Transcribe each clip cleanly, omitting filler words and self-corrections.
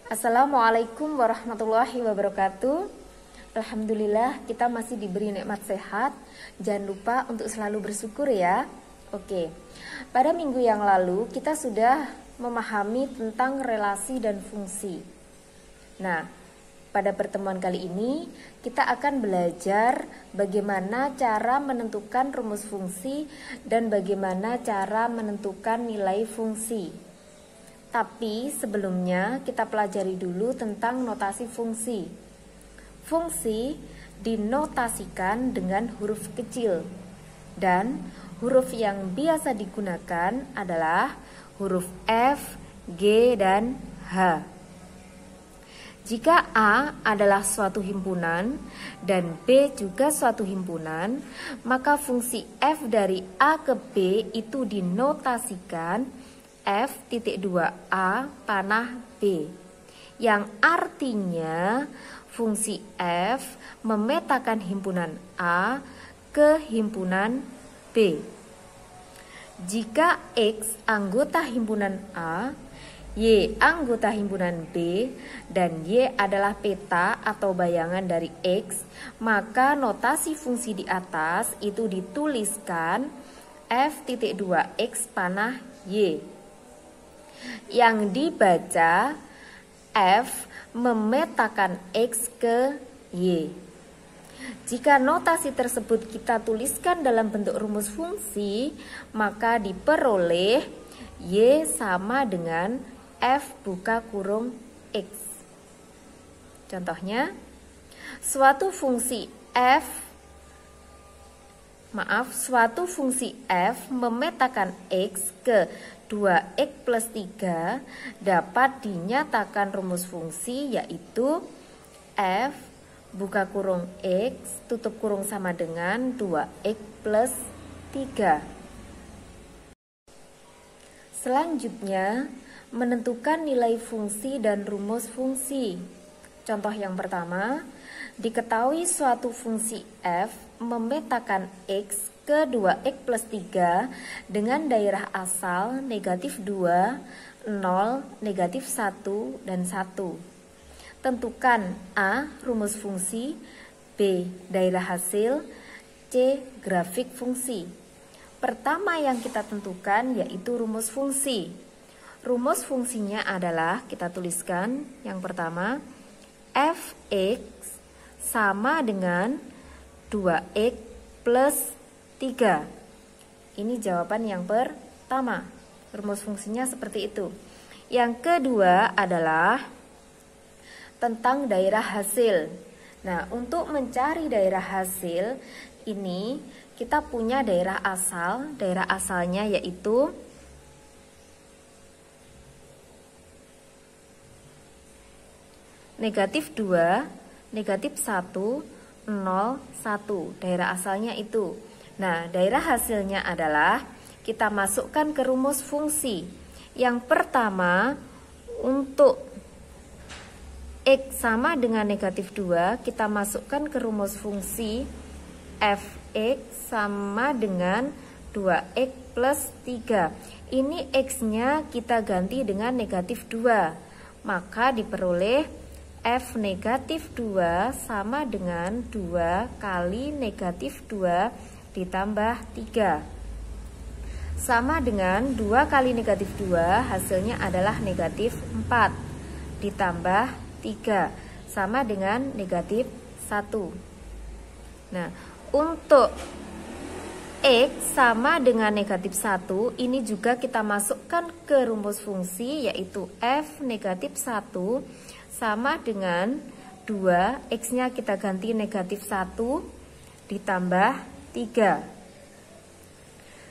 Assalamualaikum warahmatullahi wabarakatuh. Alhamdulillah kita masih diberi nikmat sehat. Jangan lupa untuk selalu bersyukur ya. Oke, pada minggu yang lalu kita sudah memahami tentang relasi dan fungsi. Nah, pada pertemuan kali ini kita akan belajar bagaimana cara menentukan rumus fungsi dan bagaimana cara menentukan nilai fungsi. Tapi sebelumnya kita pelajari dulu tentang notasi fungsi. Fungsi dinotasikan dengan huruf kecil dan huruf yang biasa digunakan adalah huruf F, G, dan H. Jika A adalah suatu himpunan dan B juga suatu himpunan, maka fungsi F dari A ke B itu dinotasikan F.2A panah B, yang artinya fungsi F memetakan himpunan A ke himpunan B. Jika X anggota himpunan A, Y anggota himpunan B, dan Y adalah peta atau bayangan dari X, maka notasi fungsi di atas itu dituliskan F.2X panah Y. Yang dibaca F memetakan X ke Y. Jika notasi tersebut kita tuliskan dalam bentuk rumus fungsi, maka diperoleh Y sama dengan F buka kurung X. Contohnya, suatu fungsi F memetakan X ke 2X plus 3 dapat dinyatakan rumus fungsi yaitu F buka kurung X tutup kurung sama dengan 2X plus 3. Selanjutnya, menentukan nilai fungsi dan rumus fungsi. Contoh yang pertama, diketahui suatu fungsi F memetakan X ke 2X plus 3 dengan daerah asal negatif 2, 0, negatif 1, dan 1. Tentukan A. rumus fungsi, B. daerah hasil, C. grafik fungsi. Pertama yang kita tentukan yaitu rumus fungsi. Rumus fungsinya adalah, kita tuliskan yang pertama, Fx sama dengan 2X plus 3. Ini jawaban yang pertama. Rumus fungsinya seperti itu. Yang kedua adalah tentang daerah hasil. Nah, untuk mencari daerah hasil ini kita punya daerah asal. Daerah asalnya yaitu negatif 2, negatif 1, 0, 1. Daerah asalnya itu. Nah, daerah hasilnya adalah kita masukkan ke rumus fungsi. Yang pertama, untuk X sama dengan negatif 2, kita masukkan ke rumus fungsi Fx sama dengan 2X plus 3. Ini X-nya kita ganti dengan negatif 2. Maka diperoleh F negatif 2 sama dengan 2 kali negatif 2 ditambah 3. Sama dengan 2 kali negatif 2 hasilnya adalah negatif 4 ditambah 3 sama dengan negatif 1. Nah, untuk X sama dengan negatif 1 ini juga kita masukkan ke rumus fungsi yaitu F negatif 1 sama dengan 2, X-nya kita ganti negatif 1 ditambah 3.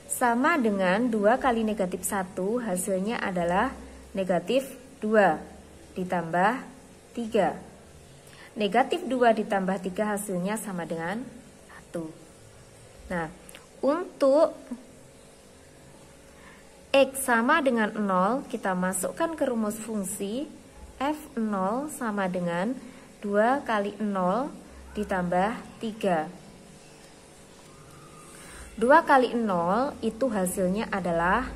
Sama dengan 2 kali negatif 1 hasilnya adalah negatif 2 ditambah 3. Negatif 2 ditambah 3 hasilnya sama dengan 1. Nah, untuk X sama dengan 0 kita masukkan ke rumus fungsi F0 sama dengan 2 kali 0 ditambah 3. 2 kali 0 itu hasilnya adalah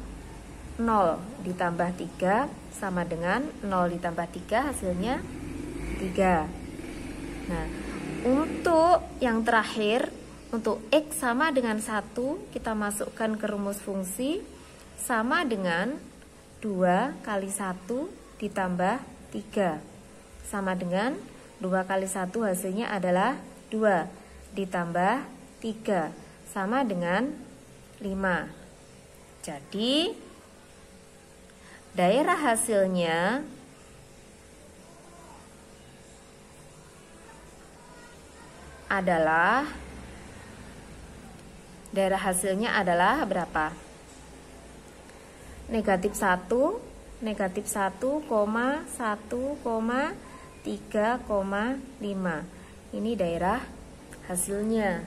0 ditambah 3 sama dengan 0 ditambah 3 hasilnya 3. Nah, untuk yang terakhir, untuk X sama dengan 1, kita masukkan ke rumus fungsi sama dengan 2 kali 1 ditambah 3. Sama dengan 2 kali 1 hasilnya adalah 2 ditambah 3 sama dengan 5. Jadi daerah hasilnya adalah berapa? Negatif 1, negatif 1, 3,5. Ini daerah hasilnya.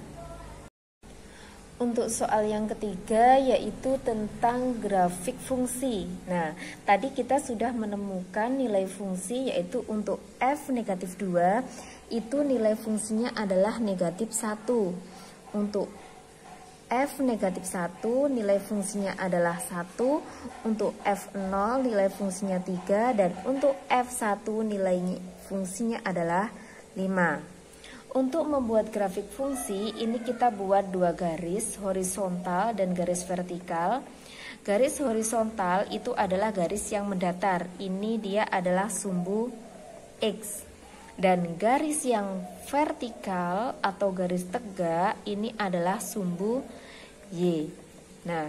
Untuk soal yang ketiga yaitu tentang grafik fungsi. Nah, tadi kita sudah menemukan nilai fungsi yaitu untuk f negatif 2 itu nilai fungsinya adalah negatif 1. Untuk f negatif 1 nilai fungsinya adalah 1, untuk f0 nilai fungsinya 3, dan untuk f1 nilai fungsinya adalah 5. Untuk membuat grafik fungsi, ini kita buat dua garis horizontal dan garis vertikal. Garis horizontal itu adalah garis yang mendatar. Ini dia adalah sumbu X. Dan garis yang vertikal atau garis tegak ini adalah sumbu Y. Nah,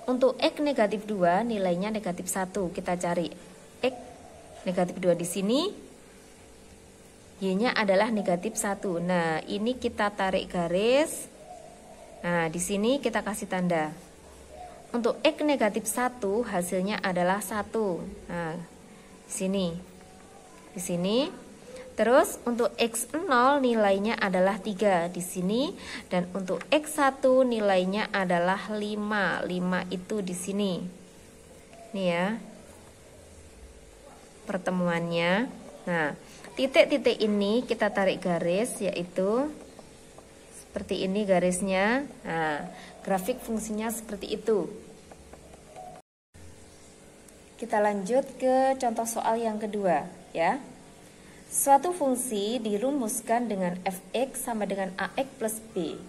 untuk X negatif 2 nilainya negatif 1. Kita cari X negatif 2 di sini. Y-nya adalah negatif 1. Nah, ini kita tarik garis. Nah, di sini kita kasih tanda. Untuk X negatif 1 hasilnya adalah 1. Nah, di sini. Di sini. Terus untuk X0 nilainya adalah 3 di sini. Dan untuk X1 nilainya adalah 5. 5 itu di sini. Nih ya. Pertemuannya. Nah, titik-titik ini kita tarik garis, yaitu seperti ini garisnya. Nah, grafik fungsinya seperti itu. Kita lanjut ke contoh soal yang kedua ya. Suatu fungsi dirumuskan dengan fx sama dengan ax plus b.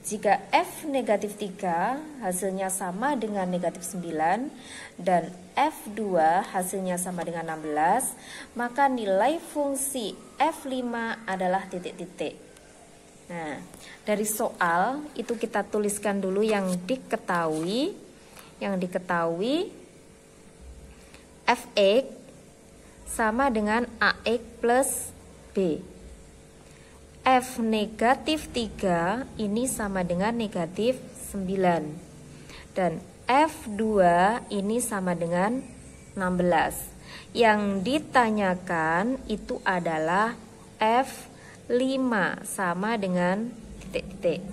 Jika f negatif 3 hasilnya sama dengan negatif 9 dan f2 hasilnya sama dengan 16, maka nilai fungsi f5 adalah titik-titik. Nah, dari soal itu kita tuliskan dulu yang diketahui. Yang diketahui fx sama dengan ax plus b. F negatif 3 ini sama dengan negatif 9. Dan F2 ini sama dengan 16. Yang ditanyakan itu adalah F5 sama dengan titik-titik.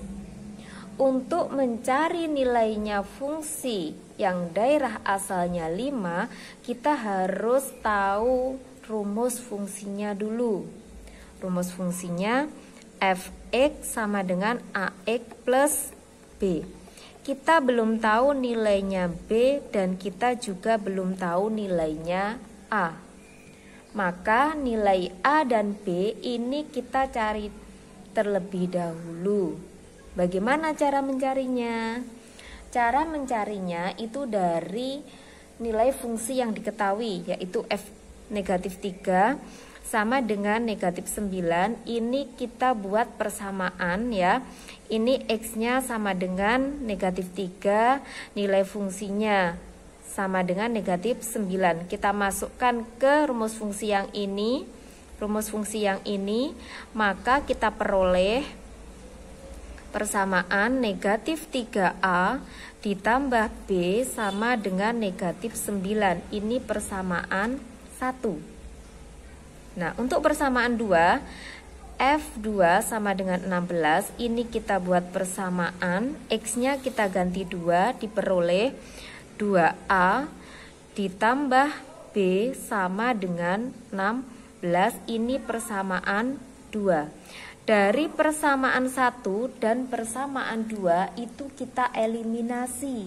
Untuk mencari nilainya fungsi yang daerah asalnya 5, kita harus tahu rumus fungsinya dulu. Rumus fungsinya fx sama dengan ax plus b. Kita belum tahu nilainya b dan kita juga belum tahu nilainya a. Maka nilai a dan b ini kita cari terlebih dahulu. Bagaimana cara mencarinya? Cara mencarinya itu dari nilai fungsi yang diketahui, yaitu f negatif 3 sama dengan negatif 9. Ini kita buat persamaan ya. Ini X-nya sama dengan negatif 3, nilai fungsinya sama dengan negatif 9. Kita masukkan ke rumus fungsi yang ini. Rumus fungsi yang ini, maka kita peroleh persamaan negatif 3A ditambah B sama dengan negatif 9. Ini persamaan 1. Nah, untuk persamaan 2, F2 sama dengan 16, ini kita buat persamaan, X-nya kita ganti 2, diperoleh 2A ditambah B sama dengan 16, ini persamaan 2. Dari persamaan 1 dan persamaan 2 itu kita eliminasi.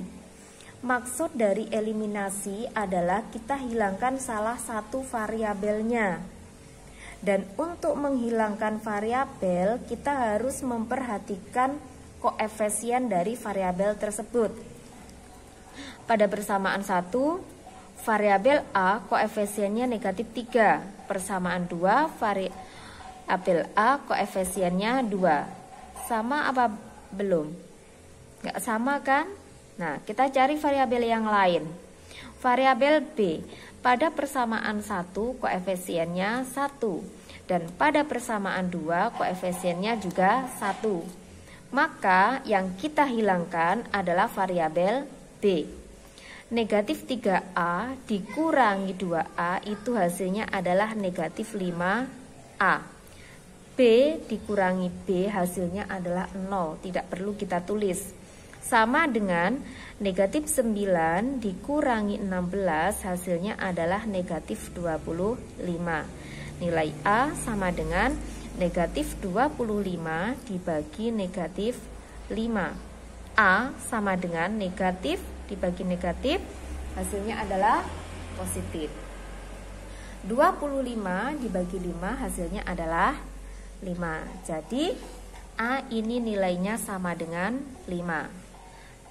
Maksud dari eliminasi adalah kita hilangkan salah satu variabelnya. Dan untuk menghilangkan variabel, kita harus memperhatikan koefisien dari variabel tersebut. Pada persamaan 1, variabel A koefisiennya negatif 3. Persamaan 2, variabel A koefisiennya 2. Sama apa belum? Nggak sama kan? Nah, kita cari variabel yang lain. Variabel B, pada persamaan 1 koefisiennya 1. Dan pada persamaan 2 koefisiennya juga 1. Maka yang kita hilangkan adalah variabel B. Negatif 3A dikurangi 2A itu hasilnya adalah negatif 5A. B dikurangi B hasilnya adalah 0, tidak perlu kita tulis. Sama dengan negatif 9 dikurangi 16 hasilnya adalah negatif 25. Nilai A sama dengan negatif 25 dibagi negatif 5. A sama dengan negatif dibagi negatif, hasilnya adalah positif. 25 dibagi 5 hasilnya adalah 5. Jadi A ini nilainya sama dengan 5.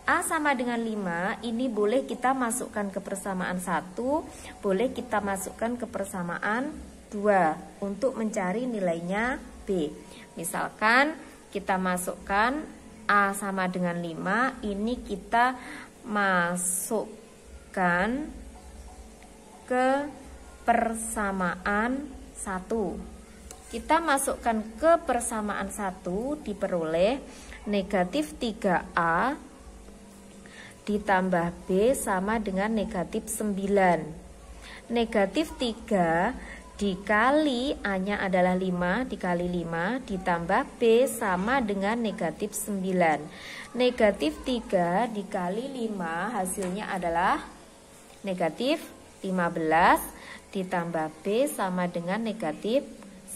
A sama dengan 5 ini boleh kita masukkan ke persamaan 1, boleh kita masukkan ke persamaan 2 untuk mencari nilainya B. Misalkan kita masukkan A sama dengan 5, ini kita masukkan ke persamaan 1. Kita masukkan ke persamaan 1 diperoleh negatif 3A ditambah B sama dengan negatif 9. Negatif 3 dikali A-nya adalah 5 dikali 5 ditambah B sama dengan negatif 9. Negatif 3 dikali 5 hasilnya adalah negatif 15 ditambah B sama dengan negatif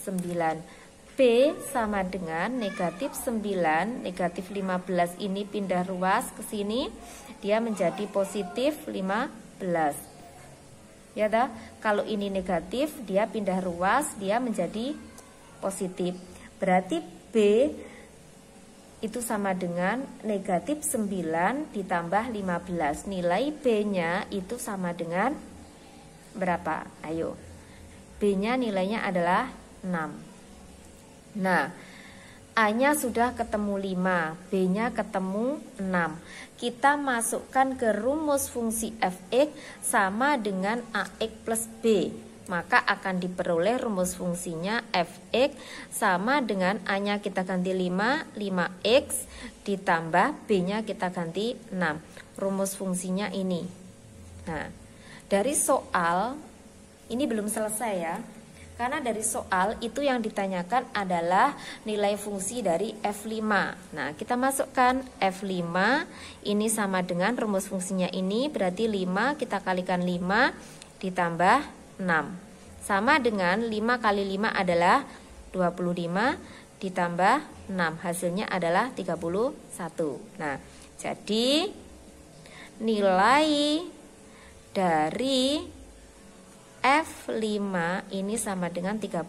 9. B sama dengan negatif 9, negatif 15 ini pindah ruas ke sini, dia menjadi positif 15. Ya dah, kalau ini negatif, dia pindah ruas, dia menjadi positif. Berarti B itu sama dengan negatif 9 ditambah 15. Nilai B-nya itu sama dengan berapa? Ayo. B-nya nilainya adalah 6. Nah, A-nya sudah ketemu 5, B-nya ketemu 6. Kita masukkan ke rumus fungsi f(x) sama dengan ax plus b. Maka akan diperoleh rumus fungsinya f(x) sama dengan A-nya kita ganti 5, 5x ditambah B-nya kita ganti 6. Rumus fungsinya ini. Nah, dari soal ini belum selesai ya. Karena dari soal itu yang ditanyakan adalah nilai fungsi dari F5. Nah, kita masukkan F5 ini sama dengan rumus fungsinya ini, berarti 5 kita kalikan 5 ditambah 6. Sama dengan 5 kali 5 adalah 25 ditambah 6. Hasilnya adalah 31. Nah, jadi nilai dari F5 ini sama dengan 31.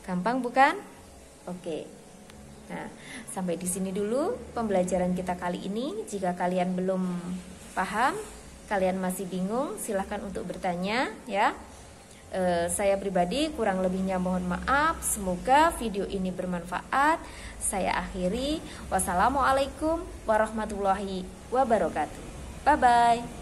Gampang bukan? Oke. Nah, sampai di sini dulu pembelajaran kita kali ini. Jika kalian belum paham, kalian masih bingung, silahkan untuk bertanya ya. Saya pribadi kurang lebihnya mohon maaf. Semoga video ini bermanfaat. Saya akhiri. Wassalamualaikum warahmatullahi wabarakatuh. Bye bye.